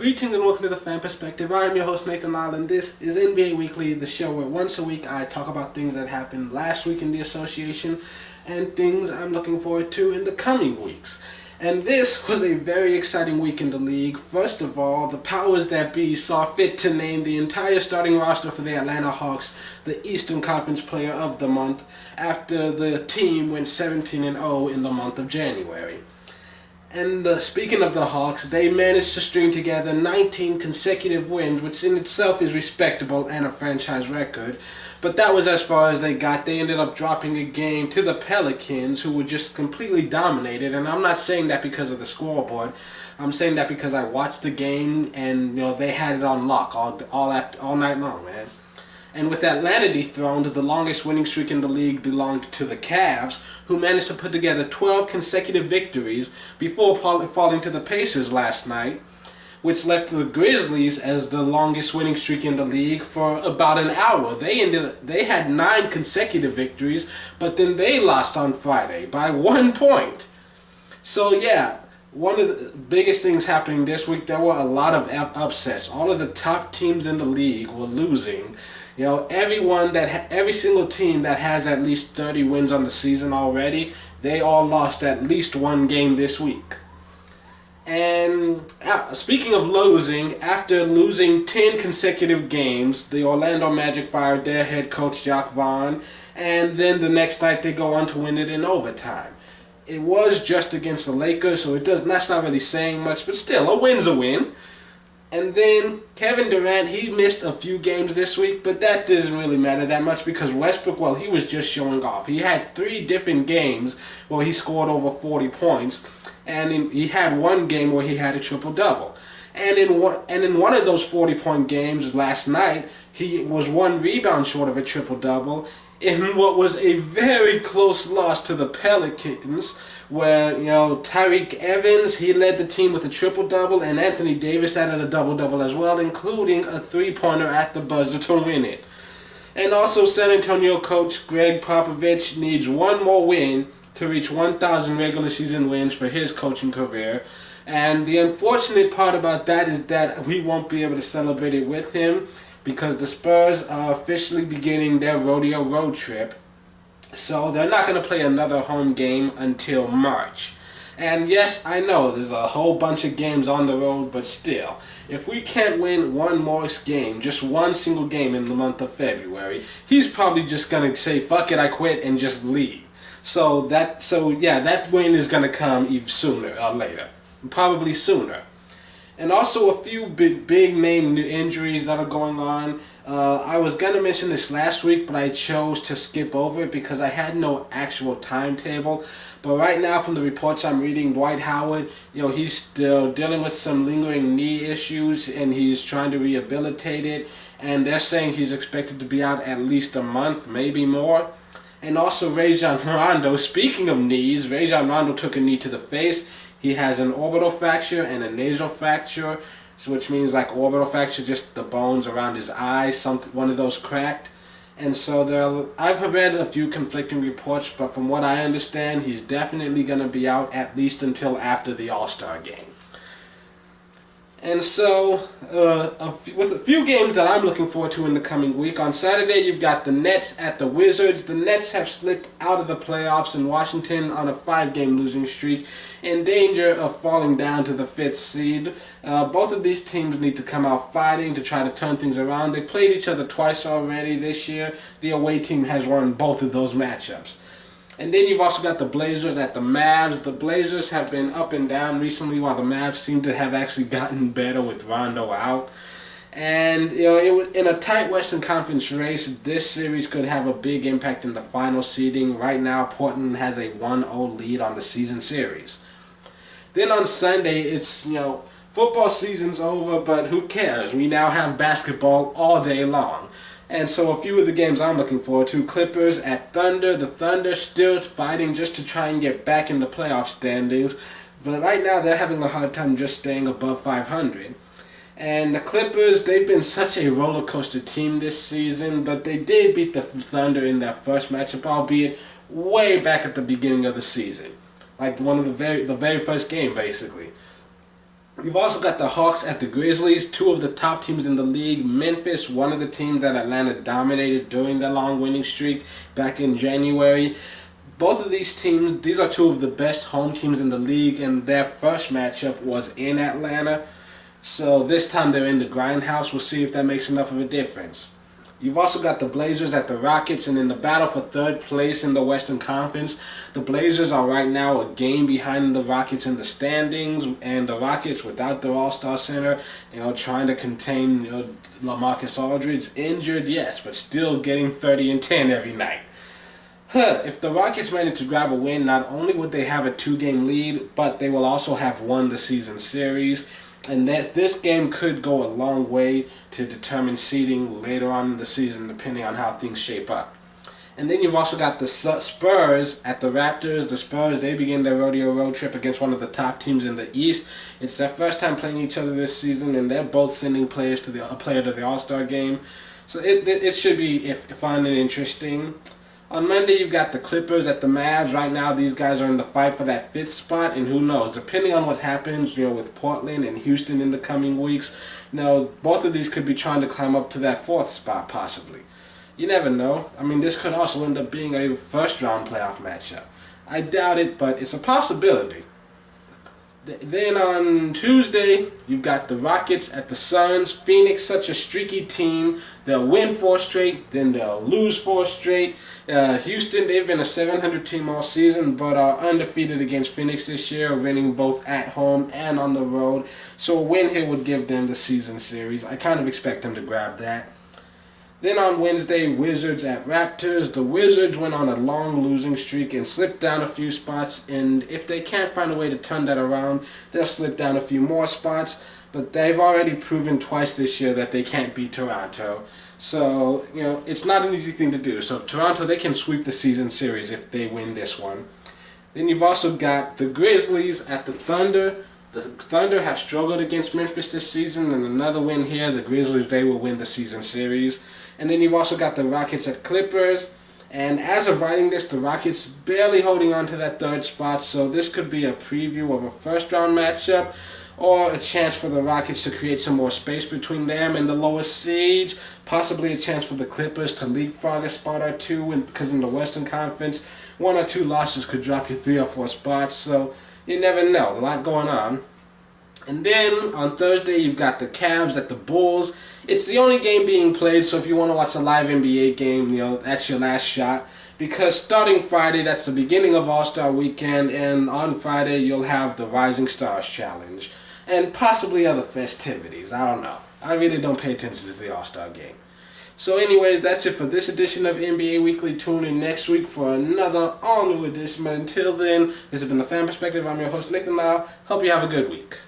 Greetings and welcome to the Fan Perspective. I am your host Nathan Lyle, and this is NBA Weekly, the show where once a week I talk about things that happened last week in the association and things I'm looking forward to in the coming weeks. And this was a very exciting week in the league. First of all, the powers that be saw fit to name the entire starting roster for the Atlanta Hawks the Eastern Conference Player of the Month after the team went 17-0 in the month of January. And speaking of the Hawks, they managed to string together 19 consecutive wins, which in itself is respectable and a franchise record. But that was as far as they got. They ended up dropping a game to the Pelicans, who were just completely dominated. And I'm not saying that because of the scoreboard. I'm saying that because I watched the game and they had it on lock all night long, man. And with Atlanta dethroned, the longest winning streak in the league belonged to the Cavs, who managed to put together 12 consecutive victories before falling to the Pacers last night, which left the Grizzlies as the longest winning streak in the league for about an hour. They had 9 consecutive victories, but then they lost on Friday by 1 point. So yeah, one of the biggest things happening this week, there were a lot of upsets. All of the top teams in the league were losing. Every single team that has at least 30 wins on the season already, they all lost at least one game this week. And speaking of losing, after losing 10 consecutive games, the Orlando Magic fired their head coach Jacque Vaughn, and then the next night they go on to win it in overtime. It was just against the Lakers, so that's not really saying much, but still, a win's a win. And then Kevin Durant, he missed a few games this week, but that doesn't really matter that much because Westbrook, well, he was just showing off. He had 3 different games where he scored over 40 points, and he had one game where he had a triple-double. And in one of those 40-point games last night, he was 1 rebound short of a triple-double in what was a very close loss to the Pelicans, where Tyreke Evans, he led the team with a triple-double, and Anthony Davis added a double-double as well, including a 3-pointer at the buzzer to win it. And also San Antonio coach Greg Popovich needs one more win to reach 1,000 regular season wins for his coaching career. And the unfortunate part about that is that we won't be able to celebrate it with him because the Spurs are officially beginning their rodeo road trip. So they're not going to play another home game until March. And yes, I know there's a whole bunch of games on the road, but still, if we can't win one more game, just one single game in the month of February, he's probably just going to say, fuck it, I quit, and just leave. So that win is going to come even sooner or later. Probably sooner. And also a few big name injuries that are going on. I was going to mention this last week, but I chose to skip over it because I had no actual timetable. But right now, from the reports I'm reading, Dwight Howard, he's still dealing with some lingering knee issues, and he's trying to rehabilitate it. And they're saying he's expected to be out at least a month, maybe more. And also Rajon Rondo, speaking of knees, Rajon Rondo took a knee to the face. He has an orbital fracture and a nasal fracture, which means like orbital fracture, just the bones around his eye, one of those cracked. And so I've read a few conflicting reports, but from what I understand, he's definitely going to be out at least until after the All-Star game. And so, with a few games that I'm looking forward to in the coming week, on Saturday you've got the Nets at the Wizards. The Nets have slipped out of the playoffs in Washington on a 5-game losing streak, in danger of falling down to the 5th seed. Both of these teams need to come out fighting to try to turn things around. They've played each other twice already this year. The away team has won both of those matchups. And then you've also got the Blazers at the Mavs. The Blazers have been up and down recently, while the Mavs seem to have actually gotten better with Rondo out. And in a tight Western Conference race, this series could have a big impact in the final seeding. Right now, Portland has a 1-0 lead on the season series. Then on Sunday, it's football season's over, but who cares? We now have basketball all day long. And so a few of the games I'm looking forward to: Clippers at Thunder. The Thunder still fighting just to try and get back in the playoff standings, but right now they're having a hard time just staying above 500. And the Clippers, they've been such a roller coaster team this season, but they did beat the Thunder in their first matchup, albeit way back at the beginning of the season, like the very first game basically. You've also got the Hawks at the Grizzlies, two of the top teams in the league. Memphis, one of the teams that Atlanta dominated during the long winning streak back in January. Both of these teams, these are two of the best home teams in the league, and their first matchup was in Atlanta. So this time they're in the grindhouse. We'll see if that makes enough of a difference. You've also got the Blazers at the Rockets, and in the battle for third place in the Western Conference, the Blazers are right now a game behind the Rockets in the standings, and the Rockets, without their All-Star center, trying to contain LaMarcus Aldridge, injured, yes, but still getting 30 and 10 every night. If the Rockets manage to grab a win, not only would they have a 2-game lead, but they will also have won the season series. And this game could go a long way to determine seeding later on in the season, depending on how things shape up. And then you've also got the Spurs at the Raptors. The Spurs, they begin their rodeo road trip against one of the top teams in the East. It's their first time playing each other this season, and they're both sending a player to the All-Star game. So it should be fun and interesting. On Monday, you've got the Clippers at the Mavs. Right now, these guys are in the fight for that 5th spot, and who knows? Depending on what happens, with Portland and Houston in the coming weeks, both of these could be trying to climb up to that 4th spot, possibly. You never know. I mean, this could also end up being a first-round playoff matchup. I doubt it, but it's a possibility. Then on Tuesday, you've got the Rockets at the Suns. Phoenix, such a streaky team. They'll win 4 straight, then they'll lose 4 straight. Houston, they've been a 700 team all season, but are undefeated against Phoenix this year, winning both at home and on the road. So a win here would give them the season series. I kind of expect them to grab that. Then on Wednesday, Wizards at Raptors. The Wizards went on a long losing streak and slipped down a few spots, and if they can't find a way to turn that around, they'll slip down a few more spots. But they've already proven twice this year that they can't beat Toronto. So, it's not an easy thing to do. So Toronto, they can sweep the season series if they win this one. Then you've also got the Grizzlies at the Thunder. The Thunder have struggled against Memphis this season, and another win here, the Grizzlies, they will win the season series. And then you've also got the Rockets at Clippers. And as of writing this, the Rockets barely holding on to that 3rd spot, so this could be a preview of a first-round matchup or a chance for the Rockets to create some more space between them and the lowest seeds, possibly a chance for the Clippers to leapfrog a spot or two, because in the Western Conference, 1 or 2 losses could drop you 3 or 4 spots, so you never know. A lot going on. And then on Thursday, you've got the Cavs at the Bulls. It's the only game being played, so if you want to watch a live NBA game, that's your last shot. Because starting Friday, that's the beginning of All-Star Weekend, and on Friday, you'll have the Rising Stars Challenge. And possibly other festivities. I don't know. I really don't pay attention to the All-Star game. So anyways, that's it for this edition of NBA Weekly. Tune in next week for another all-new edition. But until then, this has been The Fan Perspective. I'm your host, Nathan Lau. Hope you have a good week.